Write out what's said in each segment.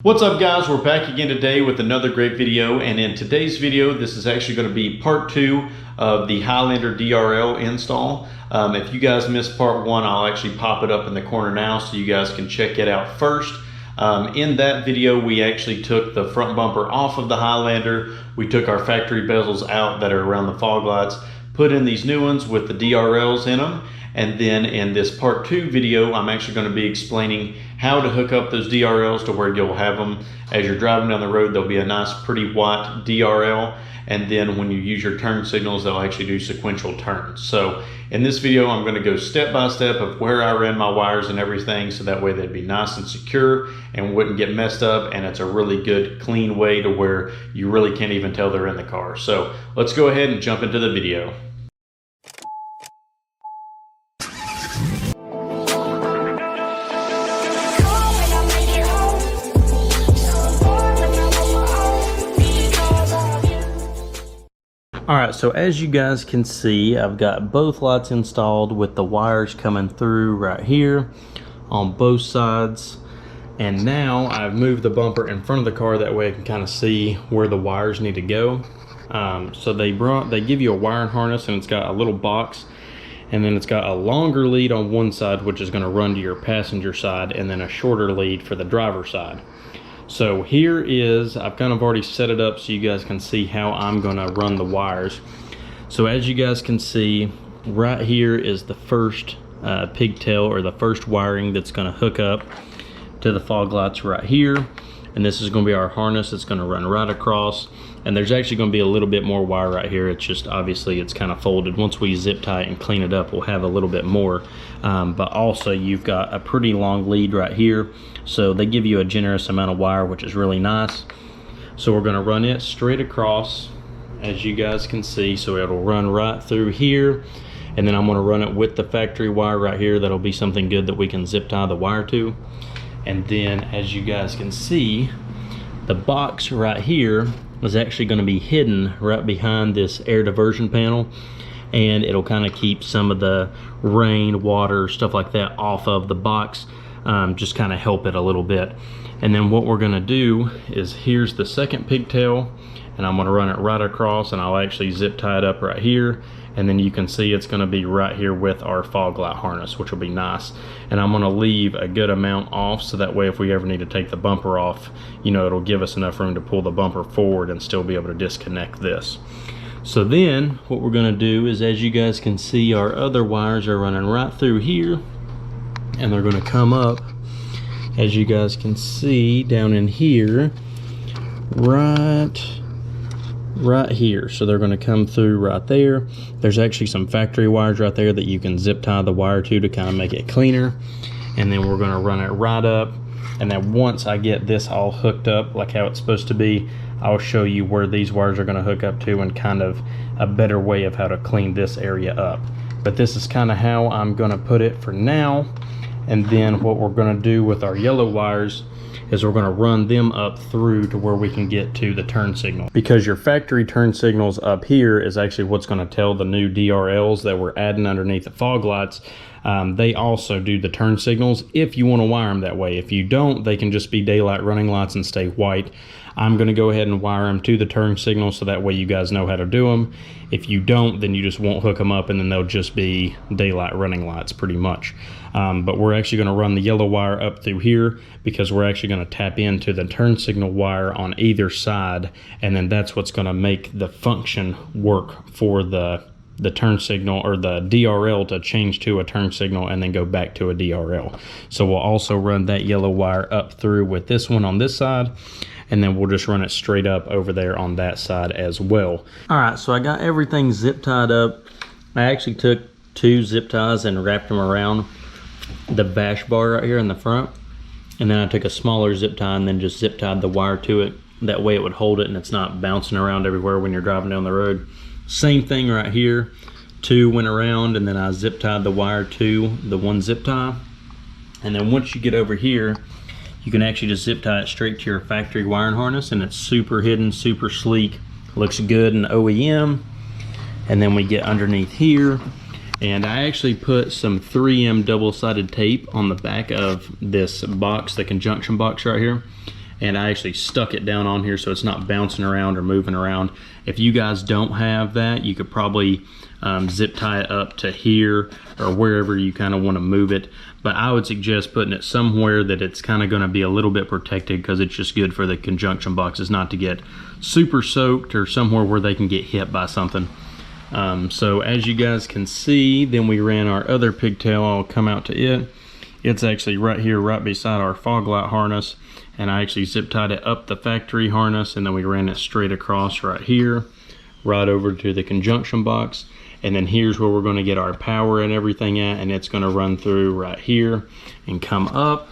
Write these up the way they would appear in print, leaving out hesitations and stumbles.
What's up guys, we're back again today with another great video, and in today's video this is actually going to be part 2 of the Highlander DRL install. If you guys missed part 1, I'll actually pop it up in the corner now so you guys can check it out first. In that video we actually took the front bumper off of the Highlander, we took our factory bezels out that are around the fog lights, put in these new ones with the DRLs in them. And then in this part 2 video, I'm actually going to be explaining how to hook up those DRLs to where you'll have them as you're driving down the road. There'll be a nice pretty white DRL, and then when you use your turn signals, they'll actually do sequential turns. So in this video, I'm going to go step by step of where I ran my wires and everything, so that way they'd be nice and secure and wouldn't get messed up, and it's a really good clean way to where you really can't even tell they're in the car. So let's go ahead and jump into the video. Alright, so as you guys can see, I've got both lights installed with the wires coming through right here on both sides. And now I've moved the bumper in front of the car, that way I can kind of see where the wires need to go. So they give you a wiring harness, and it's got a little box, and then it's got a longer lead on one side which is going to run to your passenger side, and then a shorter lead for the driver's side. So here is, I've kind of already set it up so you guys can see how I'm going to run the wires. So as you guys can see, right here is the first pigtail, or the first wiring that's going to hook up to the fog lights right here. And this is going to be our harness. It's going to run right across. And there's actually going to be a little bit more wire right here. It's just, obviously, it's kind of folded. Once we zip tie it and clean it up, we'll have a little bit more. But also, you've got a pretty long lead right here. So they give you a generous amount of wire, which is really nice. So we're going to run it straight across, as you guys can see. So it'll run right through here. And then I'm going to run it with the factory wire right here. That'll be something good that we can zip tie the wire to. And then, as you guys can see, the box right here is actually going to be hidden right behind this air diversion panel, and it'll kind of keep some of the rain, water, stuff like that off of the box, just kind of help it a little bit. And then what we're going to do is, here's the second pigtail, and I'm going to run it right across, and I'll actually zip tie it up right here. And then you can see it's going to be right here with our fog light harness, which will be nice. And I'm going to leave a good amount off, so that way if we ever need to take the bumper off, you know, it'll give us enough room to pull the bumper forward and still be able to disconnect this. So then what we're going to do is, as you guys can see, our other wires are running right through here, and they're going to come up, as you guys can see, down in here, right here. So they're going to come through right there. There's actually some factory wires right there that you can zip tie the wire to kind of make it cleaner. And then we're going to run it right up, and then once I get this all hooked up like how it's supposed to be, I'll show you where these wires are going to hook up to, and kind of a better way of how to clean this area up. But this is kind of how I'm going to put it for now. And then what we're going to do with our yellow wires is we're going to run them up through to where we can get to the turn signal. Because your factory turn signals up here is actually what's going to tell the new DRLs that we're adding underneath the fog lights. They also do the turn signals if you want to wire them that way. If you don't, they can just be daylight running lights and stay white. I'm going to go ahead and wire them to the turn signal, so that way you guys know how to do them. If you don't, then you just won't hook them up, and then they'll just be daylight running lights pretty much. But we're actually going to run the yellow wire up through here, because we're actually going to tap into the turn signal wire on either side, and then that's what's going to make the function work for the turn signal, or the DRL, to change to a turn signal and then go back to a DRL. So we'll also run that yellow wire up through with this one on this side, and then we'll just run it straight up over there on that side as well. Alright, so I got everything zip tied up. I actually took 2 zip ties and wrapped them around the bash bar right here in the front, and then I took a smaller zip tie and then just zip tied the wire to it. That way it would hold it and it's not bouncing around everywhere when you're driving down the road. Same thing right here, 2 went around, and then I zip tied the wire to the one zip tie. And then once you get over here, you can actually just zip tie it straight to your factory wiring harness, and it's super hidden, super sleek, looks good in OEM. And then we get underneath here, and I actually put some 3M double-sided tape on the back of this box, the conjunction box right here. and I actually stuck it down on here so it's not bouncing around or moving around. If you guys don't have that, you could probably zip tie it up to here or wherever you kind of want to move it, but I would suggest putting it somewhere that it's kind of going to be a little bit protected, because it's just good for the conjunction boxes not to get super soaked, or somewhere where they can get hit by something. So as you guys can see, then we ran our other pigtail. I'll come out to it. It's actually right here, right beside our fog light harness, and I actually zip tied it up the factory harness, and then we ran it straight across right here, right over to the conjunction box. And then here's where we're going to get our power and everything at, and it's going to run through right here and come up.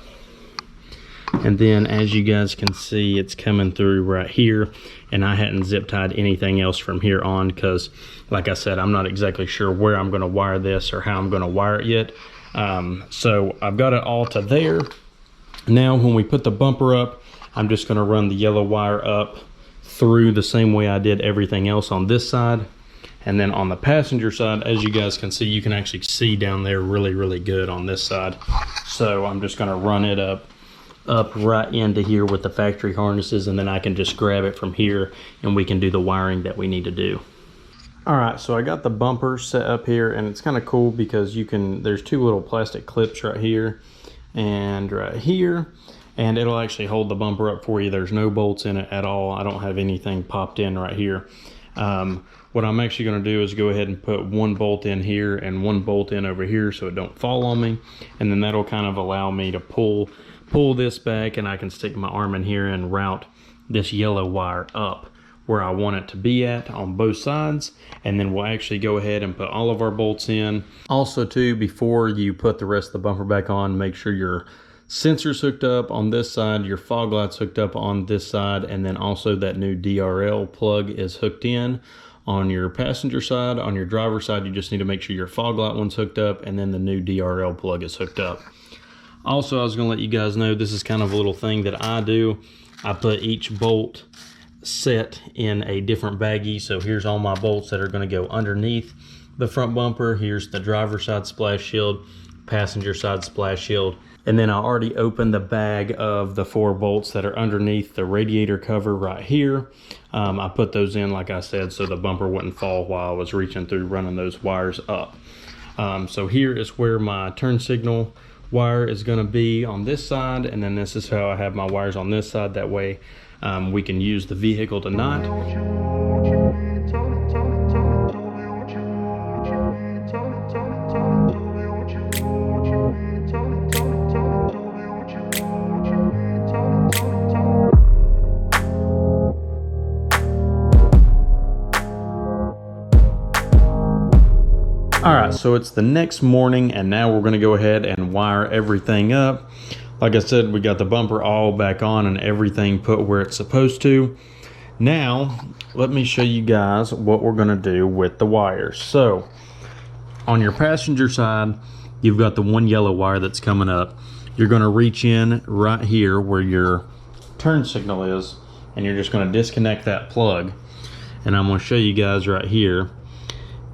And then as you guys can see, it's coming through right here, and I hadn't zip tied anything else from here on, because like I said, I'm not exactly sure where I'm going to wire this or how I'm going to wire it yet. So I've got it all to there. Now when we put the bumper up, I'm just going to run the yellow wire up through the same way I did everything else on this side. And then on the passenger side, as you guys can see, you can actually see down there really good on this side. So I'm just going to run it up right into here with the factory harnesses, and then I can just grab it from here and we can do the wiring that we need to do. All right, so I got the bumper set up here, and it's kind of cool because there's two little plastic clips right here and right here, and it'll actually hold the bumper up for you. There's no bolts in it at all. I don't have anything popped in right here. What I'm actually going to do is go ahead and put one bolt in here and one bolt in over here so it don't fall on me, and then that'll kind of allow me to pull this back, and I can stick my arm in here and route this yellow wire up where I want it to be at on both sides. And then we'll actually go ahead and put all of our bolts in. Also too, before you put the rest of the bumper back on, make sure your sensor's hooked up on this side, your fog light's hooked up on this side, and then also that new DRL plug is hooked in on your passenger side. On your driver's side, you just need to make sure your fog light one's hooked up, and then the new DRL plug is hooked up. Also, I was going to let you guys know, this is kind of a little thing that I do. I put each bolt set in a different baggie. So here's all my bolts that are going to go underneath the front bumper. Here's the driver's side splash shield, passenger side splash shield. And then I already opened the bag of the 4 bolts that are underneath the radiator cover right here. I put those in, like I said, so the bumper wouldn't fall while I was reaching through running those wires up. So here is where my turn signal wire is going to be on this side, and then this is how I have my wires on this side. That way we can use the vehicle to not. All right, so it's the next morning, and now we're going to go ahead and wire everything up. Like I said, we got the bumper all back on and everything put where it's supposed to. Now, let me show you guys what we're going to do with the wires. So, on your passenger side, you've got the one yellow wire that's coming up. You're going to reach in right here where your turn signal is, and you're just going to disconnect that plug. And I'm going to show you guys right here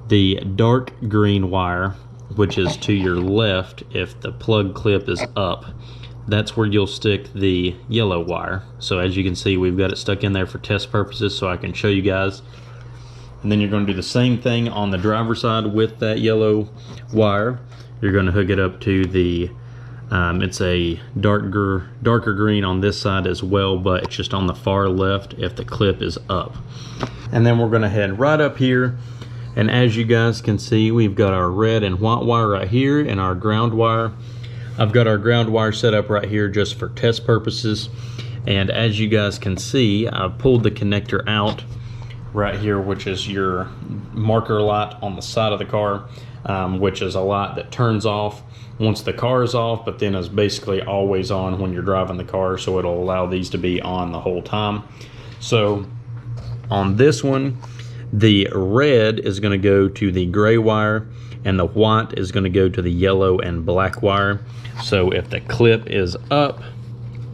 the dark green wire, which is to your left if the plug clip is up. That's where you'll stick the yellow wire. So as you can see, we've got it stuck in there for test purposes so I can show you guys. And then you're going to do the same thing on the driver's side with that yellow wire. You're going to hook it up to the it's a darker green on this side as well, but it's just on the far left if the clip is up. And then we're going to head right up here, and as you guys can see, we've got our red and white wire right here and our ground wire. I've got our ground wire set up right here just for test purposes, and as you guys can see, I've pulled the connector out right here, which is your marker light on the side of the car, which is a light that turns off once the car is off, but then is basically always on when you're driving the car, so it'll allow these to be on the whole time. So on this one, the red is going to go to the gray wire, and the white is going to go to the yellow and black wire. So if the clip is up,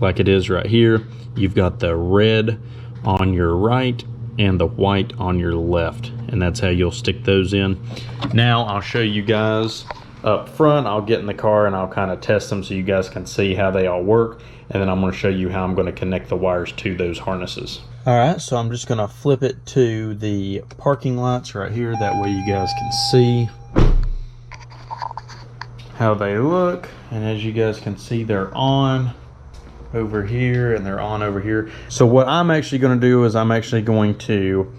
like it is right here, you've got the red on your right and the white on your left, and that's how you'll stick those in. Now I'll show you guys up front. I'll get in the car and I'll kind of test them so you guys can see how they all work, and then I'm going to show you how I'm going to connect the wires to those harnesses. Alright, so I'm just going to flip it to the parking lights right here, that way you guys can see how they look. And as you guys can see, they're on over here and they're on over here. So what I'm actually going to do is I'm actually going to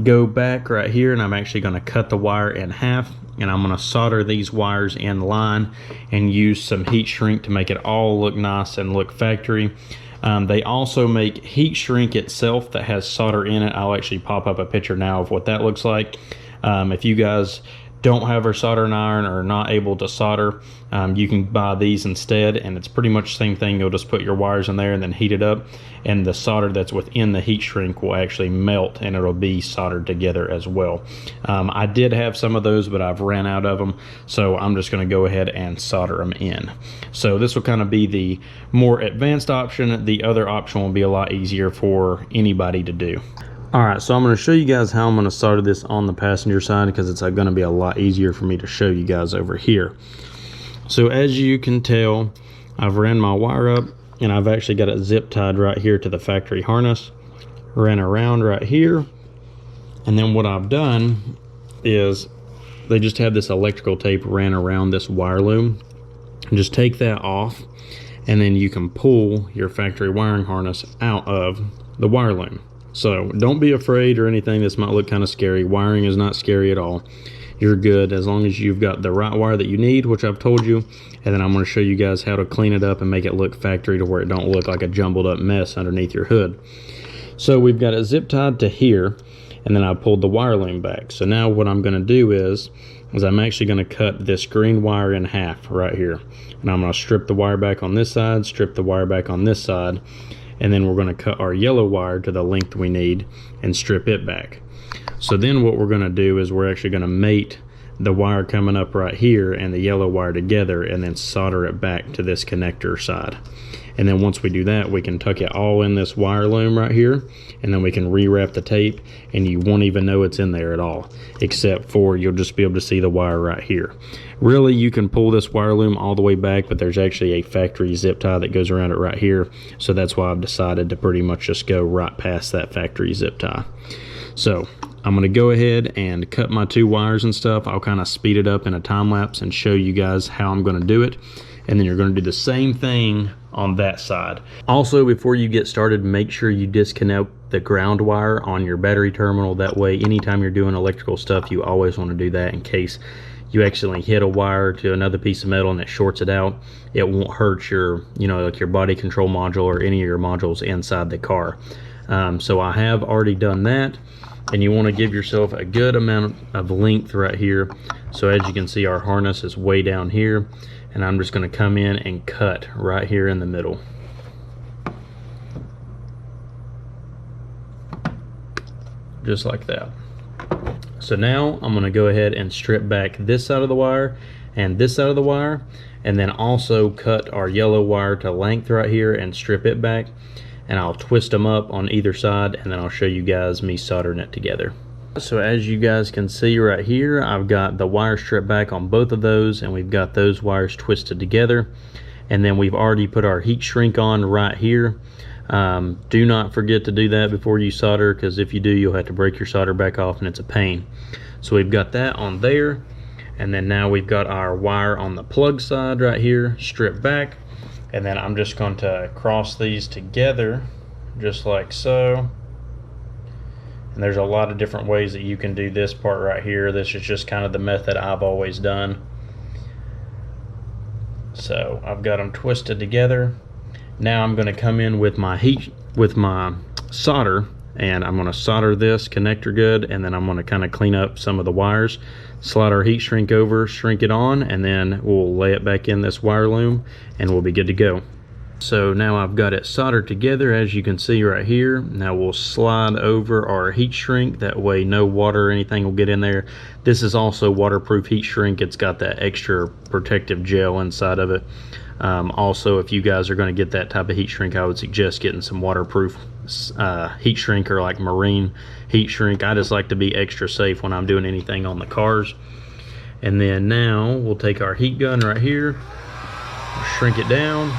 go back right here, and I'm actually going to cut the wire in half, and I'm going to solder these wires in line and use some heat shrink to make it all look nice and look factory. They also make heat shrink itself that has solder in it. I'll actually pop up a picture now of what that looks like. If you guys don't have a soldering iron or not able to solder, you can buy these instead, and it's pretty much the same thing. You'll just put your wires in there and then heat it up, and the solder that's within the heat shrink will actually melt and it'll be soldered together as well. I did have some of those, but I've ran out of them, so I'm just going to go ahead and solder them in. So this will kind of be the more advanced option. The other option will be a lot easier for anybody to do. Alright, so I'm going to show you guys how I'm going to solder this on the passenger side, because it's going to be a lot easier for me to show you guys over here. So as you can tell, I've ran my wire up, and I've actually got it zip tied right here to the factory harness. Ran around right here, and then what I've done is they just have this electrical tape ran around this wire loom. Just take that off, and then you can pull your factory wiring harness out of the wire loom. So don't be afraid or anything. This might look kind of scary. Wiring is not scary at all. You're good as long as you've got the right wire that you need, which I've told you. And then I'm going to show you guys how to clean it up and make it look factory to where it don't look like a jumbled up mess underneath your hood. So we've got it zip tied to here, and then I pulled the wire loom back. So now what I'm going to do is I'm actually going to cut this green wire in half right here. And I'm going to strip the wire back on this side, strip the wire back on this side, and then we're going to cut our yellow wire to the length we need and strip it back. So then what we're going to do is we're actually going to mate the wire coming up right here and the yellow wire together, and then solder it back to this connector side. And then once we do that, we can tuck it all in this wire loom right here, and then we can rewrap the tape, and you won't even know it's in there at all, except for you'll just be able to see the wire right here. Really, you can pull this wire loom all the way back, but there's actually a factory zip tie that goes around it right here, so that's why I've decided to pretty much just go right past that factory zip tie. So I'm going to go ahead and cut my two wires and stuff. I'll kind of speed it up in a time lapse and show you guys how I'm going to do it, and then you're going to do the same thing on that side. Also, before you get started, make sure you disconnect the ground wire on your battery terminal. That way, anytime you're doing electrical stuff, you always want to do that in case you accidentally hit a wire to another piece of metal and it shorts it out. It won't hurt your, like your body control module or any of your modules inside the car. So I have already done that, and you want to give yourself a good amount of length right here. So as you can see, our harness is way down here, and I'm just going to come in and cut right here in the middle. Just like that. So now I'm going to go ahead and strip back this side of the wire and this side of the wire, and then also cut our yellow wire to length right here and strip it back, and I'll twist them up on either side, and then I'll show you guys me soldering it together. So as you guys can see right here, I've got the wire stripped back on both of those, and we've got those wires twisted together, and then we've already put our heat shrink on right here. Do not forget to do that before you solder, because if you do, you'll have to break your solder back off and it's a pain. So we've got that on there, and then now we've got our wire on the plug side right here stripped back, and then I'm just going to cross these together just like so. And there's a lot of different ways that you can do this part right here. This is just kind of the method I've always done. So I've got them twisted together. Now I'm going to come in with my solder, and I'm going to solder this connector good, and then I'm going to kind of clean up some of the wires, slide our heat shrink over, shrink it on, and then we'll lay it back in this wire loom and we'll be good to go. So now I've got it soldered together, as you can see right here. Now we'll slide over our heat shrink, that way no water or anything will get in there. This is also waterproof heat shrink. It's got that extra protective gel inside of it. Also, if you guys are going to get that type of heat shrink, I would suggest getting some waterproof heat shrink, or like marine heat shrink. I just like to be extra safe when I'm doing anything on the cars. And then now we'll take our heat gun right here, shrink it down.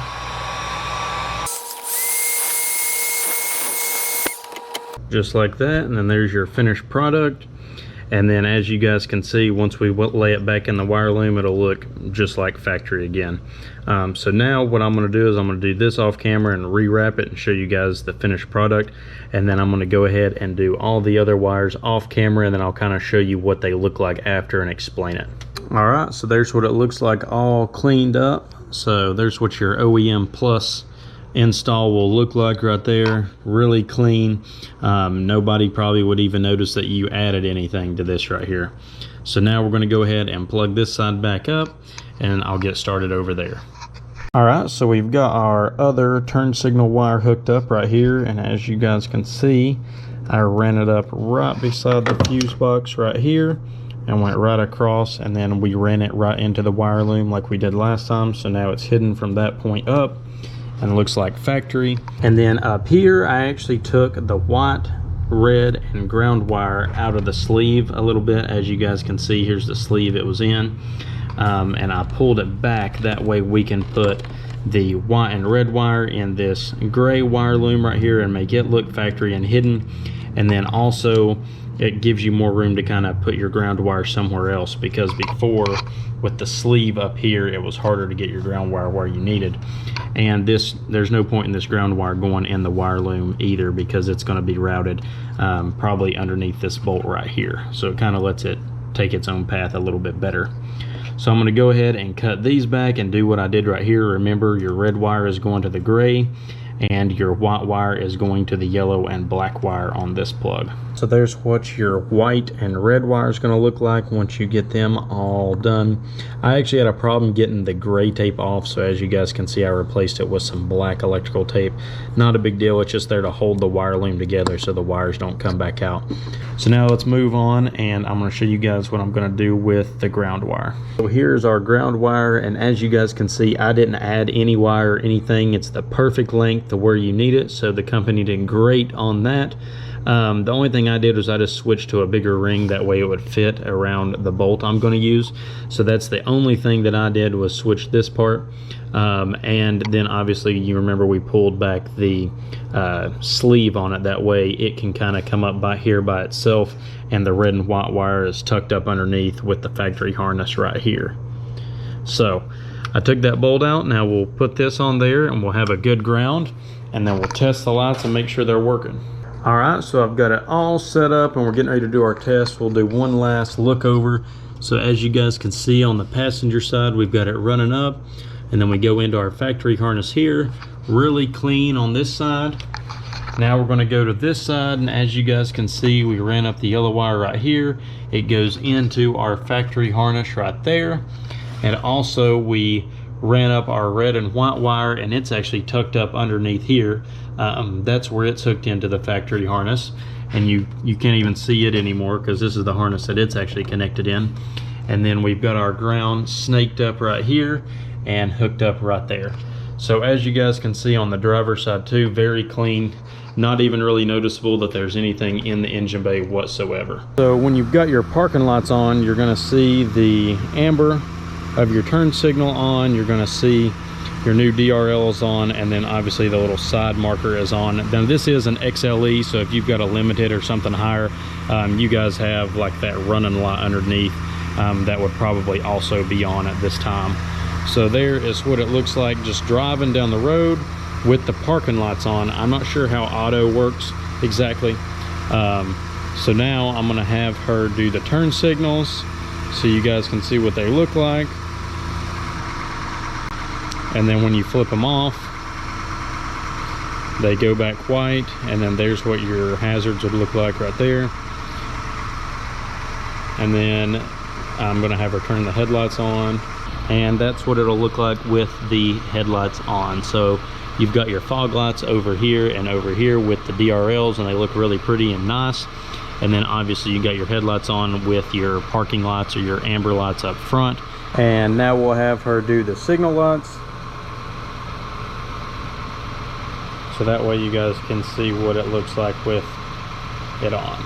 just like that, and then there's your finished product. And then as you guys can see, once we lay it back in the wire loom, it'll look just like factory again. So now what I'm going to do is I'm going to do this off camera and rewrap it and show you guys the finished product. And then I'm going to go ahead and do all the other wires off camera, and then I'll kind of show you what they look like after and explain it. All right, so there's what it looks like all cleaned up. So there's what your OEM Plus install will look like right there. Really clean. Nobody probably would even notice that you added anything to this right here. So now we're going to go ahead and plug this side back up, and I'll get started over there. All right, so we've got our other turn signal wire hooked up right here, and as you guys can see, I ran it up right beside the fuse box right here and went right across, and then we ran it right into the wire loom like we did last time. So now it's hidden from that point up and looks like factory. And then up here I actually took the white, red, and ground wire out of the sleeve a little bit. As you guys can see, here's the sleeve it was in, and I pulled it back. That way we can put the white and red wire in this gray wire loom right here and make it look factory and hidden. And then also it gives you more room to kind of put your ground wire somewhere else, because before with the sleeve up here it was harder to get your ground wire where you needed. And this, there's no point in this ground wire going in the wire loom either, because it's going to be routed probably underneath this bolt right here, so it kind of lets it take its own path a little bit better. So I'm going to go ahead and cut these back and do what I did right here. Remember, your red wire is going to the gray and your white wire is going to the yellow and black wire on this plug. So there's what your white and red wire is going to look like once you get them all done. I actually had a problem getting the gray tape off, so as you guys can see I replaced it with some black electrical tape. Not a big deal, it's just there to hold the wire loom together so the wires don't come back out. So now let's move on, and I'm going to show you guys what I'm going to do with the ground wire. So here's our ground wire, and as you guys can see I didn't add any wire or anything. It's the perfect length to where you need it, so the company did great on that. The only thing I did was I just switched to a bigger ring, that way it would fit around the bolt I'm going to use. So that's the only thing that I did, was switch this part. And then obviously you remember we pulled back the sleeve on it, that way it can kind of come up by here by itself, and the red and white wire is tucked up underneath with the factory harness right here. So I took that bolt out. Now we'll put this on there and we'll have a good ground, and then we'll test the lights and make sure they're working. All right, so I've got it all set up and we're getting ready to do our test. We'll do one last look over. So as you guys can see on the passenger side, we've got it running up, and then we go into our factory harness here, really clean on this side. Now we're going to go to this side, and as you guys can see, we ran up the yellow wire right here. It goes into our factory harness right there, and also we ran up our red and white wire, and it's actually tucked up underneath here. That's where it's hooked into the factory harness, and you can't even see it anymore because this is the harness that it's actually connected in. And then we've got our ground snaked up right here and hooked up right there. So as you guys can see on the driver's side too, very clean, not even really noticeable that there's anything in the engine bay whatsoever. So when you've got your parking lights on, you're going to see the amber of your turn signal on, you're going to see your new DRL is on, and then obviously the little side marker is on. Now this is an XLE, so if you've got a limited or something higher, you guys have like that running light underneath that would probably also be on at this time. So there is what it looks like just driving down the road with the parking lights on. I'm not sure how auto works exactly. So now I'm going to have her do the turn signals so you guys can see what they look like. And then when you flip them off, they go back white, and then there's what your hazards would look like right there. And then I'm going to have her turn the headlights on, and that's what it'll look like with the headlights on. So you've got your fog lights over here and over here with the DRLs, and they look really pretty and nice. And then obviously you got your headlights on with your parking lights or your amber lights up front. And now we'll have her do the signal lights, so that way you guys can see what it looks like with it on.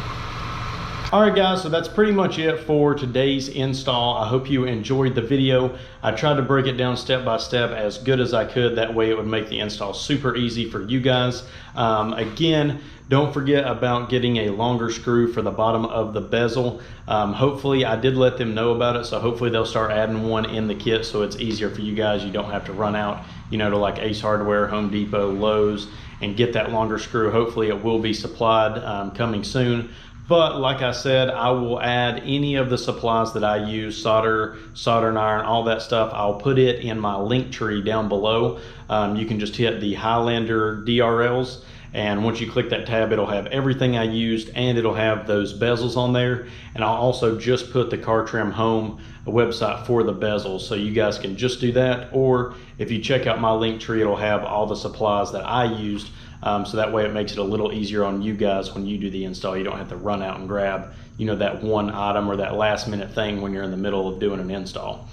Alright guys, so that's pretty much it for today's install. I hope you enjoyed the video. I tried to break it down step by step as good as I could. That way it would make the install super easy for you guys. Again, Don't forget about getting a longer screw for the bottom of the bezel. Hopefully, I did let them know about it, so hopefully they'll start adding one in the kit so it's easier for you guys. You don't have to run out, you know, to like Ace Hardware, Home Depot, Lowe's, and get that longer screw. Hopefully it will be supplied coming soon. But like I said, I will add any of the supplies that I use, solder, soldering iron, all that stuff. I'll put it in my link tree down below. You can just hit the Highlander DRLs, and once you click that tab, it'll have everything I used, and it'll have those bezels on there. And I'll also just put the cartrimhome website for the bezels, so you guys can just do that. Or if you check out my link tree, it'll have all the supplies that I used. So that way it makes it a little easier on you guys when you do the install. You don't have to run out and grab, you know, that one item or that last minute thing when you're in the middle of doing an install.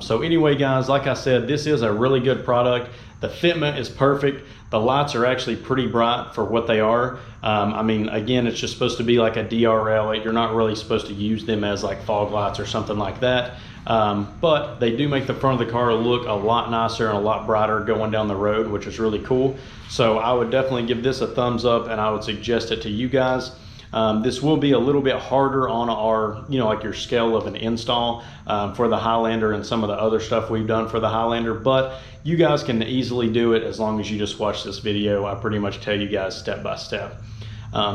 So anyway, guys, like I said, this is a really good product. The fitment is perfect. The lights are actually pretty bright for what they are. I mean, again, it's just supposed to be like a DRL. You're not really supposed to use them as like fog lights or something like that. But they do make the front of the car look a lot nicer and a lot brighter going down the road, which is really cool. So I would definitely give this a thumbs up, and I would suggest it to you guys. This will be a little bit harder on our, you know, like your scale of an install for the Highlander and some of the other stuff we've done for the Highlander, but you guys can easily do it as long as you just watch this video. I pretty much tell you guys step by step.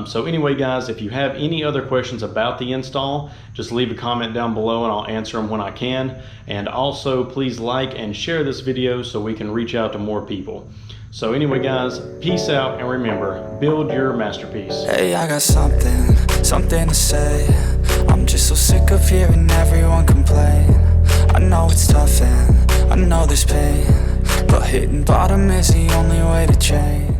So anyway, guys, if you have any other questions about the install, just leave a comment down below and I'll answer them when I can. And also, please like and share this video so we can reach out to more people. So anyway, guys, peace out, and remember, build your masterpiece. Hey, I got something to say. I'm just so sick of hearing everyone complain. I know it's tough and I know there's pain, but hitting bottom is the only way to change.